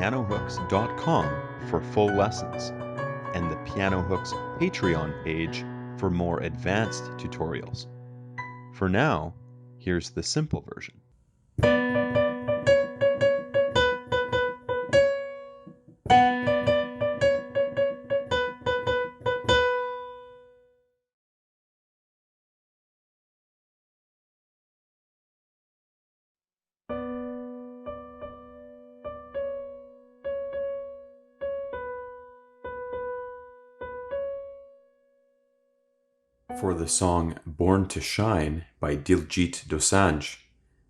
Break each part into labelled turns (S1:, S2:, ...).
S1: pianohooks.com for full lessons, and the Piano Hooks Patreon page for more advanced tutorials. For now, here's the simple version. For the song Born to Shine by Diljit Dosanjh,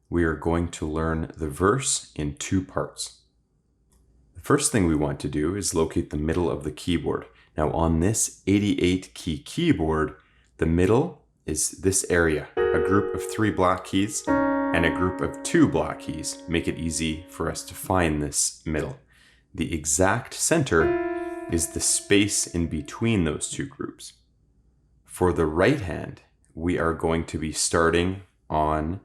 S1: we are going to learn the verse in two parts. The first thing we want to do is locate the middle of the keyboard. Now on this 88 key keyboard, the middle is this area, a group of 3 black keys and a group of 2 black keys. Make it easy for us to find this middle. The exact center is the space in between those 2 groups. For the right hand, we are going to be starting on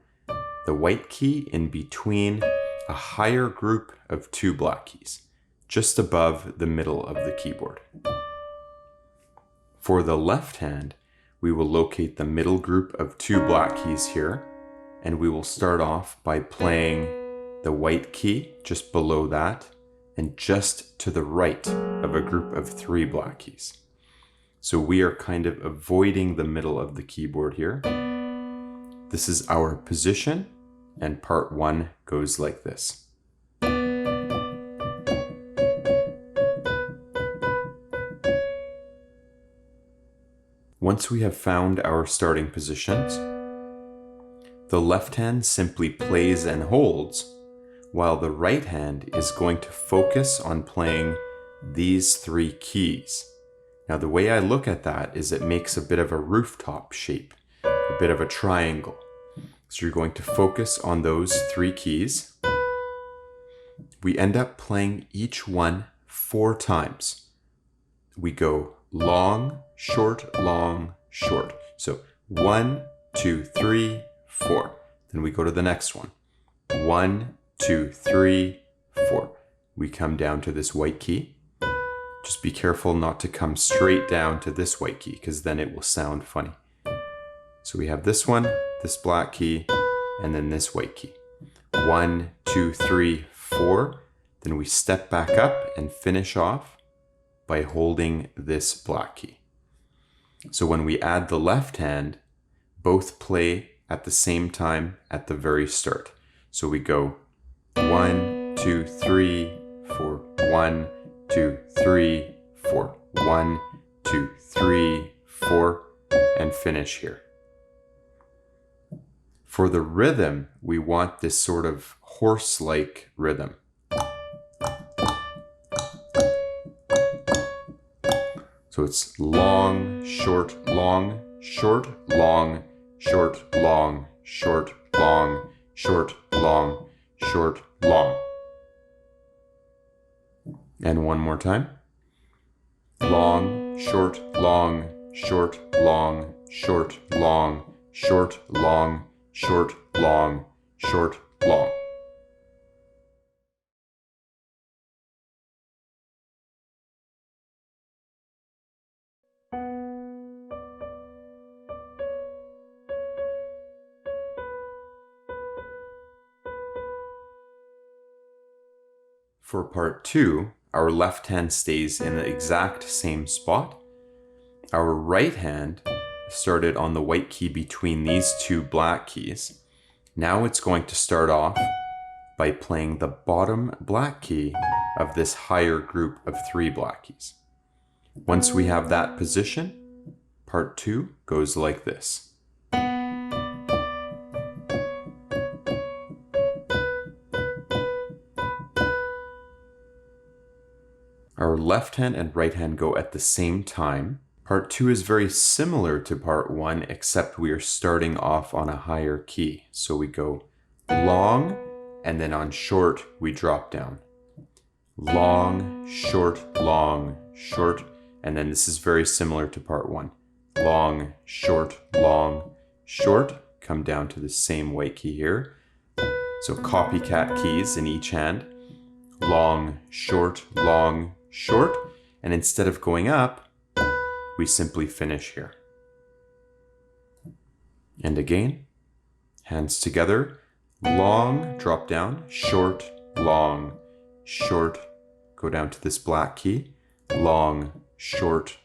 S1: the white key in between a higher group of 2 black keys, just above the middle of the keyboard. For the left hand, we will locate the middle group of 2 black keys here, and we will start off by playing the white key just below that and just to the right of a group of 3 black keys. So we are kind of avoiding the middle of the keyboard here. This is our position, and part 1 goes like this. Once we have found our starting positions, the left hand simply plays and holds, while the right hand is going to focus on playing these 3 keys. Now the way I look at that is it makes a bit of a rooftop shape, a bit of a triangle. So you're going to focus on those 3 keys. We end up playing each one 4 times. We go long, short, long, short. So 1, 2, 3, 4. Then we go to the next one. 1, 2, 3, 4. We come down to this white key. Just be careful not to come straight down to this white key, because then it will sound funny. So we have this one, this black key, and then this white key. 1, 2, 3, 4. Then we step back up and finish off by holding this black key. So when we add the left hand, both play at the same time at the very start. So we go 1, 2, 3, 4, 1, 2, 3, 4, 1, 2, 3, 4, and finish here. For the rhythm, we want this sort of horse-like rhythm. So it's long, short, long, short, long, short, long, short, long, short, long, short, long. And one more time. Long, short, long, short, long, short, long, short, long, short, long, short, long. For part 2, our left hand stays in the exact same spot. Our right hand started on the white key between these 2 black keys. Now it's going to start off by playing the bottom black key of this higher group of 3 black keys. Once we have that position, part 2 goes like this. Our left hand and right hand go at the same time. Part 2 is very similar to part 1, except we are starting off on a higher key. So we go long, and then on short, we drop down. Long, short, short, and then this is very similar to part 1. Long, short, come down to the same white key here. So copycat keys in each hand. long, short, long, short. And instead of going up, we simply finish here. And again, hands together, long, drop down, short, long, short, go down to this black key, long, short,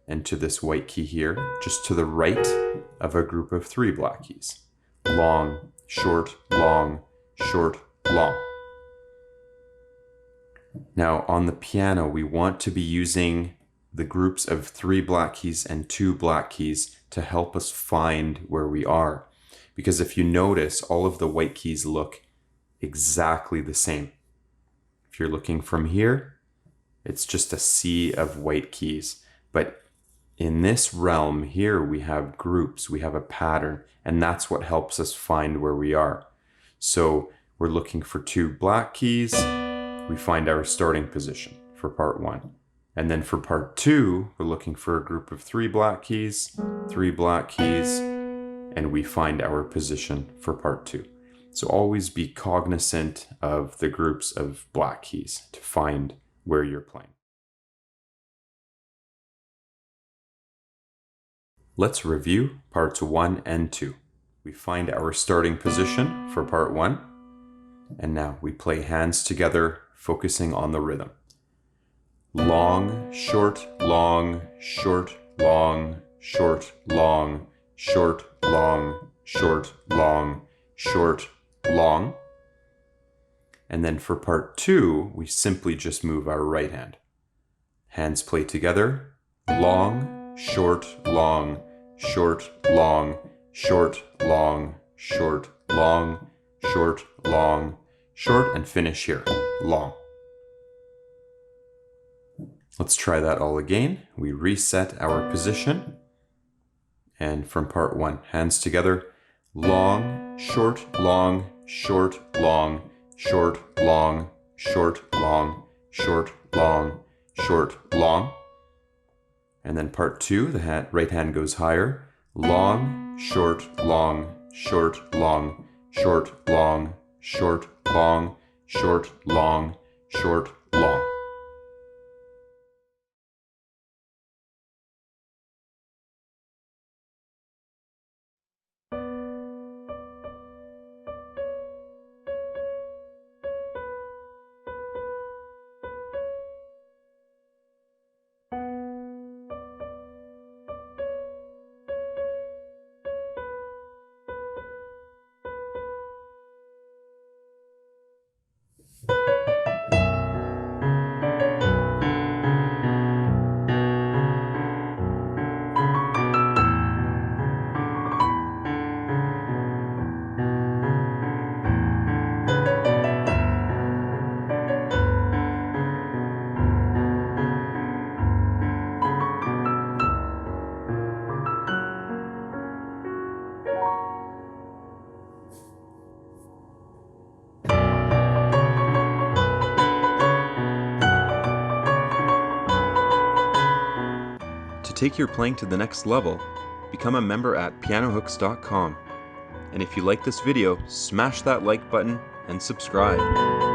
S1: and to this white key here, just to the right of a group of 3 black keys. Long, short, long, long. Now on the piano, we want to be using the groups of 3 black keys and 2 black keys to help us find where we are. Because if you notice, all of the white keys look exactly the same. If you're looking from here, it's just a sea of white keys. But in this realm here, we have groups, we have a pattern, and that's what helps us find where we are. So we're looking for 2 black keys, we find our starting position for part 1. And then for part 2, we're looking for a group of 3 black keys, and we find our position for part 2. So always be cognizant of the groups of black keys to find where you're playing. Let's review parts 1 and 2. We find our starting position for part 1, and now we play hands together, focusing on the rhythm. Long, short, long, short, long, short, long, short, long, short, long, short, long. And then for part 2, we simply just move our right hand. Hands play together, long, short, long, short, long, short, long, short, long, short, long, short, and finish here, long. Let's try that all again. We reset our position. And from part 1, hands together, long, short, long, short, long, short, long, short, long, short, long, short, long. And then part 2, the right hand goes higher, long, short, long, short, long, short, long, short, long, short, long, short, long. To take your playing to the next level, become a member at pianohooks.com. And if you like this video, smash that like button and subscribe.